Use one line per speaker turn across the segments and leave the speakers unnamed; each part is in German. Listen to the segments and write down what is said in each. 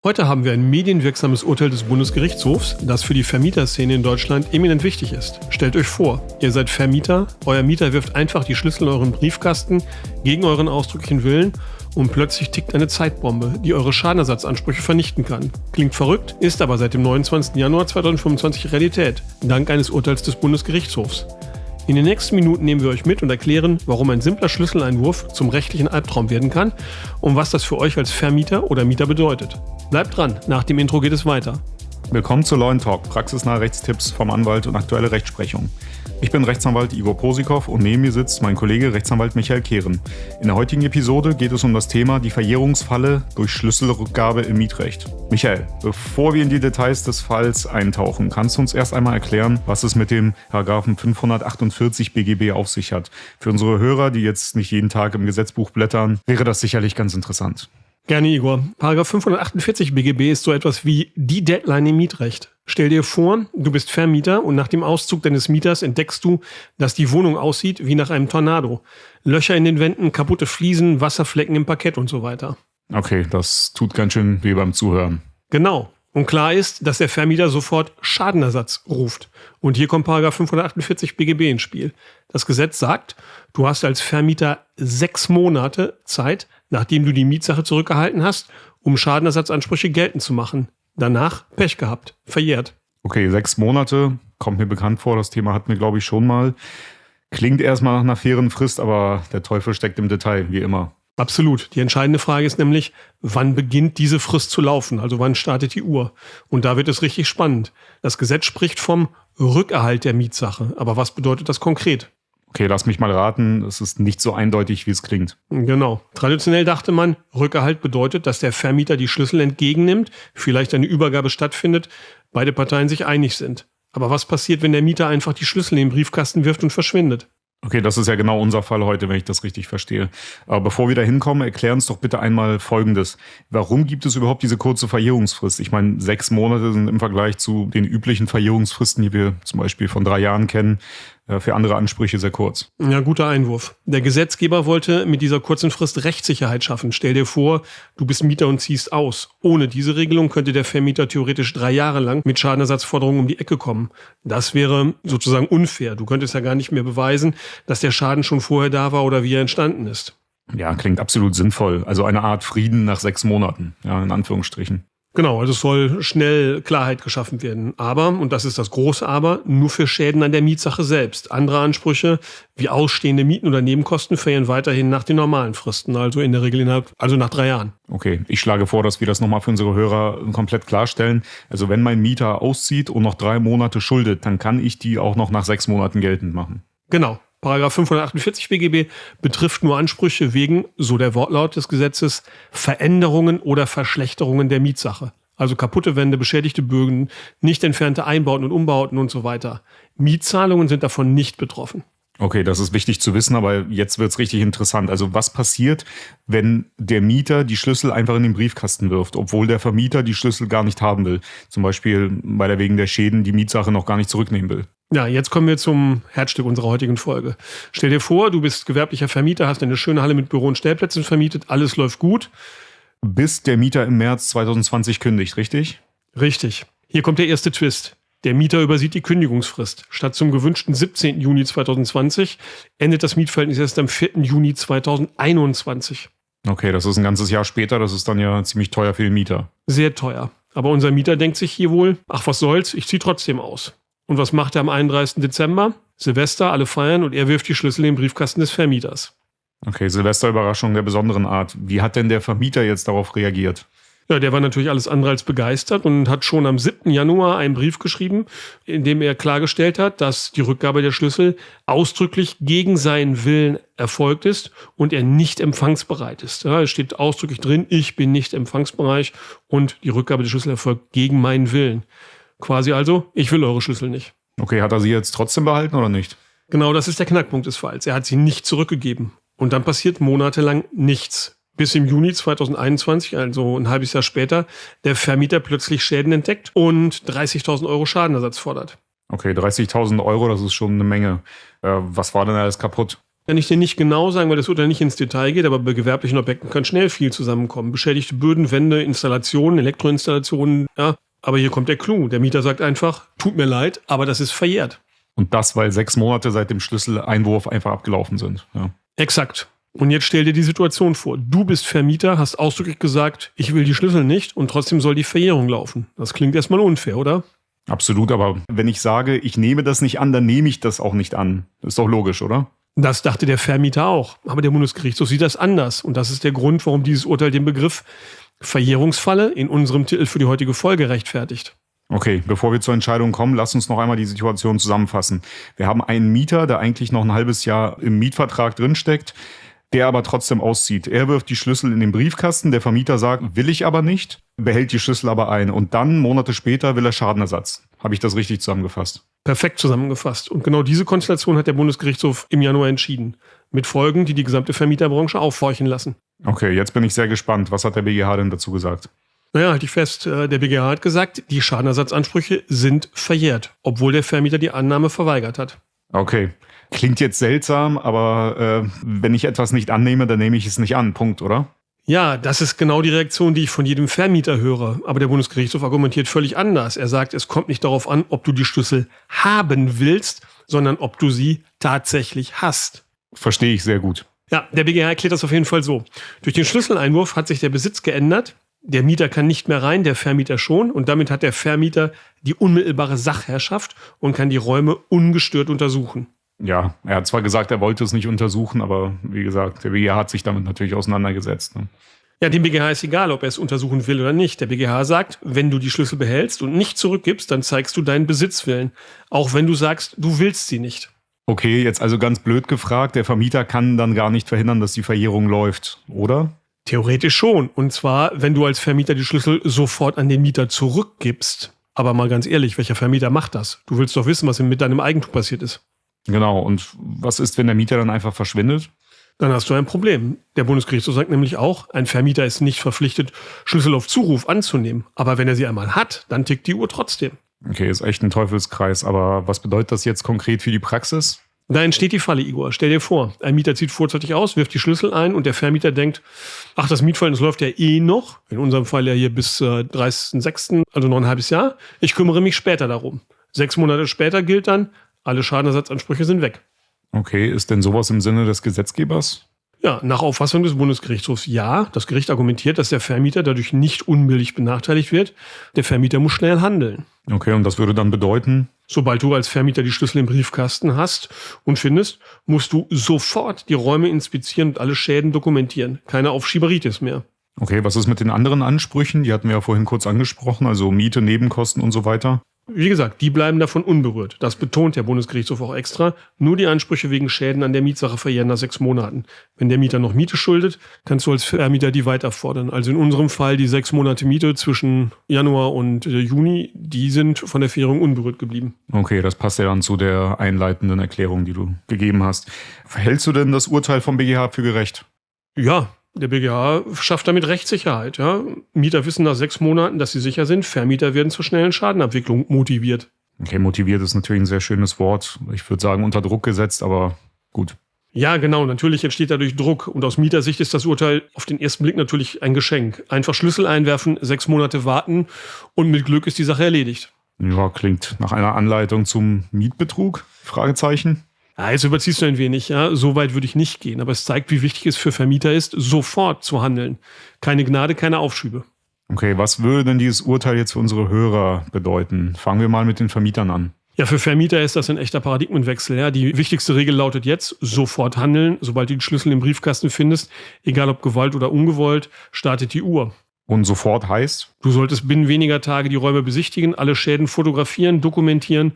Heute haben wir ein medienwirksames Urteil des Bundesgerichtshofs, das für die Vermieterszene in Deutschland eminent wichtig ist. Stellt euch vor, ihr seid Vermieter, euer Mieter wirft einfach die Schlüssel in euren Briefkasten gegen euren ausdrücklichen Willen und plötzlich tickt eine Zeitbombe, die eure Schadenersatzansprüche vernichten kann. Klingt verrückt, ist aber seit dem 29. Januar 2025 Realität, dank eines Urteils des Bundesgerichtshofs. In den nächsten Minuten nehmen wir euch mit und erklären, warum ein simpler Schlüsseleinwurf zum rechtlichen Albtraum werden kann und was das für euch als Vermieter oder Mieter bedeutet. Bleibt dran, nach dem Intro geht es weiter.
Willkommen zu Law & Talk, praxisnahe Rechtstipps vom Anwalt und aktuelle Rechtsprechung. Ich bin Rechtsanwalt Igor Posikow und neben mir sitzt mein Kollege Rechtsanwalt Michael Kehren. In der heutigen Episode geht es um das Thema die Verjährungsfalle durch Schlüsselrückgabe im Mietrecht. Michael, bevor wir in die Details des Falls eintauchen, kannst du uns erst einmal erklären, was es mit dem Paragraphen 548 BGB auf sich hat? Für unsere Hörer, die jetzt nicht jeden Tag im Gesetzbuch blättern, wäre das sicherlich ganz interessant.
Gerne, Igor. Paragraph 548 BGB ist so etwas wie die Deadline im Mietrecht. Stell dir vor, du bist Vermieter und nach dem Auszug deines Mieters entdeckst du, dass die Wohnung aussieht wie nach einem Tornado. Löcher in den Wänden, kaputte Fliesen, Wasserflecken im Parkett und so weiter.
Okay, das tut ganz schön weh beim Zuhören.
Genau. Und klar ist, dass der Vermieter sofort Schadenersatz ruft. Und hier kommt Paragraph 548 BGB ins Spiel. Das Gesetz sagt, du hast als Vermieter 6 Monate Zeit, nachdem du die Mietsache zurückgehalten hast, um Schadenersatzansprüche geltend zu machen. Danach Pech gehabt, verjährt.
Okay, 6 Monate, kommt mir bekannt vor, das Thema hatten wir, glaube ich, schon mal. Klingt erstmal nach einer fairen Frist, aber der Teufel steckt im Detail, wie immer.
Absolut. Die entscheidende Frage ist nämlich, wann beginnt diese Frist zu laufen? Also wann startet die Uhr? Und da wird es richtig spannend. Das Gesetz spricht vom Rückerhalt der Mietsache. Aber was bedeutet das konkret?
Okay, lass mich mal raten, es ist nicht so eindeutig, wie es klingt.
Genau. Traditionell dachte man, Rückerhalt bedeutet, dass der Vermieter die Schlüssel entgegennimmt, vielleicht eine Übergabe stattfindet, beide Parteien sich einig sind. Aber was passiert, wenn der Mieter einfach die Schlüssel in den Briefkasten wirft und verschwindet?
Okay, das ist ja genau unser Fall heute, wenn ich das richtig verstehe. Aber bevor wir da hinkommen, erklär uns doch bitte einmal Folgendes. Warum gibt es überhaupt diese kurze Verjährungsfrist? Ich meine, 6 Monate sind im Vergleich zu den üblichen Verjährungsfristen, die wir zum Beispiel von 3 Jahren kennen, für andere Ansprüche sehr kurz.
Ja, guter Einwurf. Der Gesetzgeber wollte mit dieser kurzen Frist Rechtssicherheit schaffen. Stell dir vor, du bist Mieter und ziehst aus. Ohne diese Regelung könnte der Vermieter theoretisch 3 Jahre lang mit Schadenersatzforderungen um die Ecke kommen. Das wäre sozusagen unfair. Du könntest ja gar nicht mehr beweisen, dass der Schaden schon vorher da war oder wie er entstanden ist.
Ja, klingt absolut sinnvoll. Also eine Art Frieden nach 6 Monaten, ja, in Anführungsstrichen.
Genau, also es soll schnell Klarheit geschaffen werden. Aber, und das ist das große Aber, nur für Schäden an der Mietsache selbst. Andere Ansprüche, wie ausstehende Mieten oder Nebenkosten, verjähren weiterhin nach den normalen Fristen, also in der Regel nach 3 Jahren.
Okay, ich schlage vor, dass wir das nochmal für unsere Hörer komplett klarstellen. Also wenn mein Mieter auszieht und noch 3 Monate schuldet, dann kann ich die auch noch nach 6 Monaten geltend machen.
Genau. Paragraph 548 BGB betrifft nur Ansprüche wegen, so der Wortlaut des Gesetzes, Veränderungen oder Verschlechterungen der Mietsache. Also kaputte Wände, beschädigte Bögen, nicht entfernte Einbauten und Umbauten und so weiter. Mietzahlungen sind davon nicht betroffen.
Okay, das ist wichtig zu wissen, aber jetzt wird's richtig interessant. Also was passiert, wenn der Mieter die Schlüssel einfach in den Briefkasten wirft, obwohl der Vermieter die Schlüssel gar nicht haben will? Zum Beispiel, weil er wegen der Schäden die Mietsache noch gar nicht zurücknehmen will.
Ja, jetzt kommen wir zum Herzstück unserer heutigen Folge. Stell dir vor, du bist gewerblicher Vermieter, hast eine schöne Halle mit Büro und Stellplätzen vermietet, alles läuft gut.
Bis der Mieter im März 2020 kündigt, richtig?
Richtig. Hier kommt der erste Twist. Der Mieter übersieht die Kündigungsfrist. Statt zum gewünschten 17. Juni 2020 endet das Mietverhältnis erst am 4. Juni 2021.
Okay, das ist ein ganzes Jahr später, das ist dann ja ziemlich teuer für den Mieter.
Sehr teuer. Aber unser Mieter denkt sich hier wohl, ach was soll's, ich ziehe trotzdem aus. Und was macht er am 31. Dezember? Silvester, alle feiern und er wirft die Schlüssel in den Briefkasten des Vermieters.
Okay, Silvesterüberraschung der besonderen Art. Wie hat denn der Vermieter jetzt darauf reagiert?
Ja, der war natürlich alles andere als begeistert und hat schon am 7. Januar einen Brief geschrieben, in dem er klargestellt hat, dass die Rückgabe der Schlüssel ausdrücklich gegen seinen Willen erfolgt ist und er nicht empfangsbereit ist. Ja, es steht ausdrücklich drin, ich bin nicht empfangsbereit und die Rückgabe der Schlüssel erfolgt gegen meinen Willen. Quasi also, ich will eure Schlüssel nicht.
Okay, hat er sie jetzt trotzdem behalten oder nicht?
Genau, das ist der Knackpunkt des Falls. Er hat sie nicht zurückgegeben. Und dann passiert monatelang nichts. Bis im Juni 2021, also ein halbes Jahr später, der Vermieter plötzlich Schäden entdeckt und 30.000 Euro Schadenersatz fordert.
Okay, 30.000 Euro, das ist schon eine Menge. Was war denn alles kaputt?
Kann ich dir nicht genau sagen, weil das Urteil nicht ins Detail geht, aber bei gewerblichen Objekten kann schnell viel zusammenkommen. Beschädigte Böden, Wände, Installationen, Elektroinstallationen, ja. Aber hier kommt der Clou. Der Mieter sagt einfach, tut mir leid, aber das ist verjährt.
Und das, weil 6 Monate seit dem Schlüsseleinwurf einfach abgelaufen sind. Ja.
Exakt. Und jetzt stell dir die Situation vor. Du bist Vermieter, hast ausdrücklich gesagt, ich will die Schlüssel nicht und trotzdem soll die Verjährung laufen. Das klingt erstmal unfair, oder?
Absolut, aber wenn ich sage, ich nehme das nicht an, dann nehme ich das auch nicht an. Das ist doch logisch, oder?
Das dachte der Vermieter auch. Aber der Bundesgerichtshof sieht das anders. Und das ist der Grund, warum dieses Urteil den Begriff Verjährungsfalle in unserem Titel für die heutige Folge rechtfertigt.
Okay, bevor wir zur Entscheidung kommen, lass uns noch einmal die Situation zusammenfassen. Wir haben einen Mieter, der eigentlich noch ein halbes Jahr im Mietvertrag drinsteckt, der aber trotzdem auszieht. Er wirft die Schlüssel in den Briefkasten, der Vermieter sagt, will ich aber nicht, behält die Schlüssel aber ein. Und dann, Monate später, will er Schadenersatz. Habe ich das richtig zusammengefasst?
Perfekt zusammengefasst. Und genau diese Konstellation hat der Bundesgerichtshof im Januar entschieden. Mit Folgen, die die gesamte Vermieterbranche aufhorchen lassen.
Okay, jetzt bin ich sehr gespannt. Was hat der BGH denn dazu gesagt?
Naja, halte ich fest. Der BGH hat gesagt, die Schadenersatzansprüche sind verjährt, obwohl der Vermieter die Annahme verweigert hat.
Okay. Klingt jetzt seltsam, aber wenn ich etwas nicht annehme, dann nehme ich es nicht an. Punkt, oder?
Ja, das ist genau die Reaktion, die ich von jedem Vermieter höre. Aber der Bundesgerichtshof argumentiert völlig anders. Er sagt, es kommt nicht darauf an, ob du die Schlüssel haben willst, sondern ob du sie tatsächlich hast.
Verstehe ich sehr gut.
Ja, der BGH erklärt das auf jeden Fall so. Durch den Schlüsseleinwurf hat sich der Besitz geändert. Der Mieter kann nicht mehr rein, der Vermieter schon. Und damit hat der Vermieter die unmittelbare Sachherrschaft und kann die Räume ungestört untersuchen.
Ja, er hat zwar gesagt, er wollte es nicht untersuchen, aber wie gesagt, der BGH hat sich damit natürlich auseinandergesetzt. Ne?
Ja, dem BGH ist egal, ob er es untersuchen will oder nicht. Der BGH sagt, wenn du die Schlüssel behältst und nicht zurückgibst, dann zeigst du deinen Besitzwillen. Auch wenn du sagst, du willst sie nicht.
Okay, jetzt also ganz blöd gefragt, der Vermieter kann dann gar nicht verhindern, dass die Verjährung läuft, oder?
Theoretisch schon. Und zwar, wenn du als Vermieter die Schlüssel sofort an den Mieter zurückgibst. Aber mal ganz ehrlich, welcher Vermieter macht das? Du willst doch wissen, was mit deinem Eigentum passiert ist.
Genau, und was ist, wenn der Mieter dann einfach verschwindet?
Dann hast du ein Problem. Der Bundesgerichtshof sagt nämlich auch, ein Vermieter ist nicht verpflichtet, Schlüssel auf Zuruf anzunehmen. Aber wenn er sie einmal hat, dann tickt die Uhr trotzdem.
Okay, ist echt ein Teufelskreis. Aber was bedeutet das jetzt konkret für die Praxis?
Da entsteht die Falle, Igor. Stell dir vor, ein Mieter zieht vorzeitig aus, wirft die Schlüssel ein und der Vermieter denkt, ach, das Mietverhältnis läuft ja eh noch. In unserem Fall ja hier bis 30.06., also noch ein halbes Jahr. Ich kümmere mich später darum. 6 Monate später gilt dann, alle Schadenersatzansprüche sind weg.
Okay, ist denn sowas im Sinne des Gesetzgebers?
Ja, nach Auffassung des Bundesgerichtshofs ja. Das Gericht argumentiert, dass der Vermieter dadurch nicht unbillig benachteiligt wird. Der Vermieter muss schnell handeln.
Okay, und das würde dann bedeuten?
Sobald du als Vermieter die Schlüssel im Briefkasten hast und findest, musst du sofort die Räume inspizieren und alle Schäden dokumentieren. Keine Aufschieberitis mehr.
Okay, was ist mit den anderen Ansprüchen? Die hatten wir ja vorhin kurz angesprochen, also Miete, Nebenkosten und so weiter.
Wie gesagt, die bleiben davon unberührt. Das betont der Bundesgerichtshof auch extra. Nur die Ansprüche wegen Schäden an der Mietsache verjähren nach 6 Monaten. Wenn der Mieter noch Miete schuldet, kannst du als Vermieter die weiterfordern. Also in unserem Fall die 6 Monate Miete zwischen Januar und Juni, die sind von der Verjährung unberührt geblieben.
Okay, das passt ja dann zu der einleitenden Erklärung, die du gegeben hast. Hältst du denn das Urteil vom BGH für gerecht?
Ja. Der BGH schafft damit Rechtssicherheit. Ja? Mieter wissen nach 6 Monaten, dass sie sicher sind. Vermieter werden zur schnellen Schadenabwicklung motiviert.
Okay, motiviert ist natürlich ein sehr schönes Wort. Ich würde sagen, unter Druck gesetzt, aber gut.
Ja, genau. Natürlich entsteht dadurch Druck. Und aus Mietersicht ist das Urteil auf den ersten Blick natürlich ein Geschenk. Einfach Schlüssel einwerfen, 6 Monate warten und mit Glück ist die Sache erledigt.
Ja, klingt nach einer Anleitung zum Mietbetrug? Fragezeichen.
Ja, jetzt überziehst du ein wenig, ja. So weit würde ich nicht gehen. Aber es zeigt, wie wichtig es für Vermieter ist, sofort zu handeln. Keine Gnade, keine Aufschübe.
Okay, was würde denn dieses Urteil jetzt für unsere Hörer bedeuten? Fangen wir mal mit den Vermietern an.
Ja, für Vermieter ist das ein echter Paradigmenwechsel. Ja. Die wichtigste Regel lautet jetzt, sofort handeln. Sobald du den Schlüssel im Briefkasten findest, egal ob gewollt oder ungewollt, startet die Uhr.
Und sofort heißt?
Du solltest binnen weniger Tage die Räume besichtigen, alle Schäden fotografieren, dokumentieren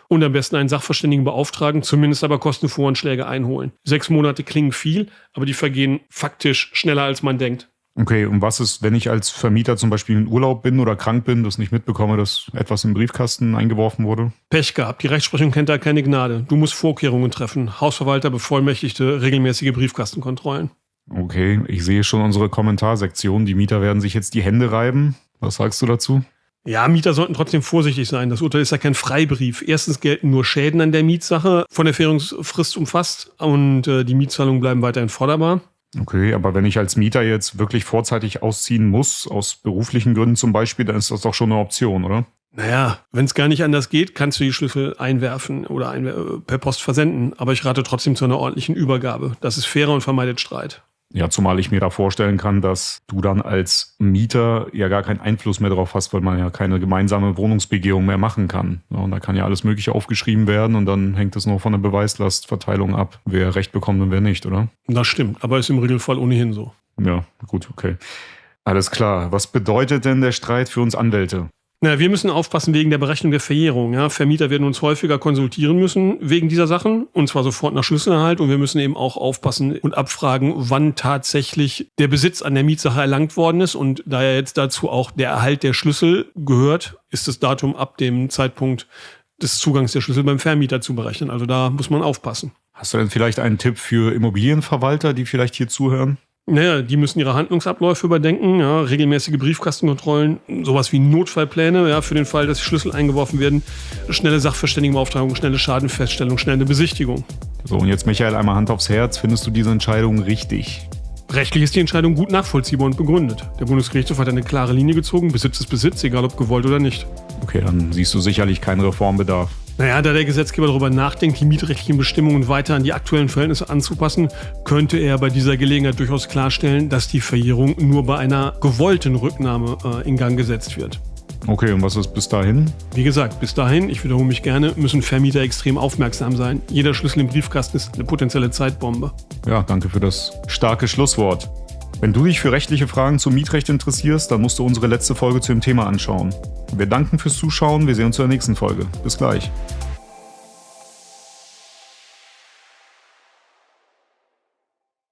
und am besten einen Sachverständigen beauftragen, zumindest aber Kostenvoranschläge einholen. 6 Monate klingen viel, aber die vergehen faktisch schneller, als man denkt.
Okay, und was ist, wenn ich als Vermieter zum Beispiel in Urlaub bin oder krank bin, das nicht mitbekomme, dass etwas im Briefkasten eingeworfen wurde?
Pech gehabt. Die Rechtsprechung kennt da keine Gnade. Du musst Vorkehrungen treffen. Hausverwalter, Bevollmächtigte, regelmäßige Briefkastenkontrollen.
Okay, ich sehe schon unsere Kommentarsektion. Die Mieter werden sich jetzt die Hände reiben. Was sagst du dazu?
Ja, Mieter sollten trotzdem vorsichtig sein. Das Urteil ist ja kein Freibrief. Erstens gelten nur Schäden an der Mietsache, von der Verjährungsfrist umfasst, und die Mietzahlungen bleiben weiterhin forderbar.
Okay, aber wenn ich als Mieter jetzt wirklich vorzeitig ausziehen muss, aus beruflichen Gründen zum Beispiel, dann ist das doch schon eine Option, oder?
Naja, wenn es gar nicht anders geht, kannst du die Schlüssel einwerfen oder per Post versenden. Aber ich rate trotzdem zu einer ordentlichen Übergabe. Das ist fairer und vermeidet Streit.
Ja, zumal ich mir da vorstellen kann, dass du dann als Mieter ja gar keinen Einfluss mehr drauf hast, weil man ja keine gemeinsame Wohnungsbegehung mehr machen kann. Ja, und da kann ja alles Mögliche aufgeschrieben werden und dann hängt es nur von der Beweislastverteilung ab, wer Recht bekommt und wer nicht, oder?
Das stimmt, aber ist im Regelfall ohnehin so.
Ja, gut, okay. Alles klar. Was bedeutet denn der Streit für uns Anwälte?
Na, wir müssen aufpassen wegen der Berechnung der Verjährung. Ja? Vermieter werden uns häufiger konsultieren müssen wegen dieser Sachen, und zwar sofort nach Schlüsselerhalt. Und wir müssen eben auch aufpassen und abfragen, wann tatsächlich der Besitz an der Mietsache erlangt worden ist. Und da ja jetzt dazu auch der Erhalt der Schlüssel gehört, ist das Datum ab dem Zeitpunkt des Zugangs der Schlüssel beim Vermieter zu berechnen. Also da muss man aufpassen.
Hast du denn vielleicht einen Tipp für Immobilienverwalter, die vielleicht hier zuhören?
Naja, die müssen ihre Handlungsabläufe überdenken, ja, regelmäßige Briefkastenkontrollen, sowas wie Notfallpläne, ja, für den Fall, dass die Schlüssel eingeworfen werden, schnelle Sachverständigenbeauftragung, schnelle Schadenfeststellung, schnelle Besichtigung.
So, und jetzt, Michael, einmal Hand aufs Herz. Findest du diese Entscheidung richtig?
Rechtlich ist die Entscheidung gut nachvollziehbar und begründet. Der Bundesgerichtshof hat eine klare Linie gezogen, Besitz ist Besitz, egal ob gewollt oder nicht.
Okay, dann siehst du sicherlich keinen Reformbedarf.
Naja, da der Gesetzgeber darüber nachdenkt, die mietrechtlichen Bestimmungen weiter an die aktuellen Verhältnisse anzupassen, könnte er bei dieser Gelegenheit durchaus klarstellen, dass die Verjährung nur bei einer gewollten Rücknahme in Gang gesetzt wird.
Okay, und was ist bis dahin?
Wie gesagt, bis dahin, ich wiederhole mich gerne, müssen Vermieter extrem aufmerksam sein. Jeder Schlüssel im Briefkasten ist eine potenzielle Zeitbombe.
Ja, danke für das starke Schlusswort. Wenn du dich für rechtliche Fragen zum Mietrecht interessierst, dann musst du unsere letzte Folge zu dem Thema anschauen. Wir danken fürs Zuschauen, wir sehen uns in der nächsten Folge. Bis gleich.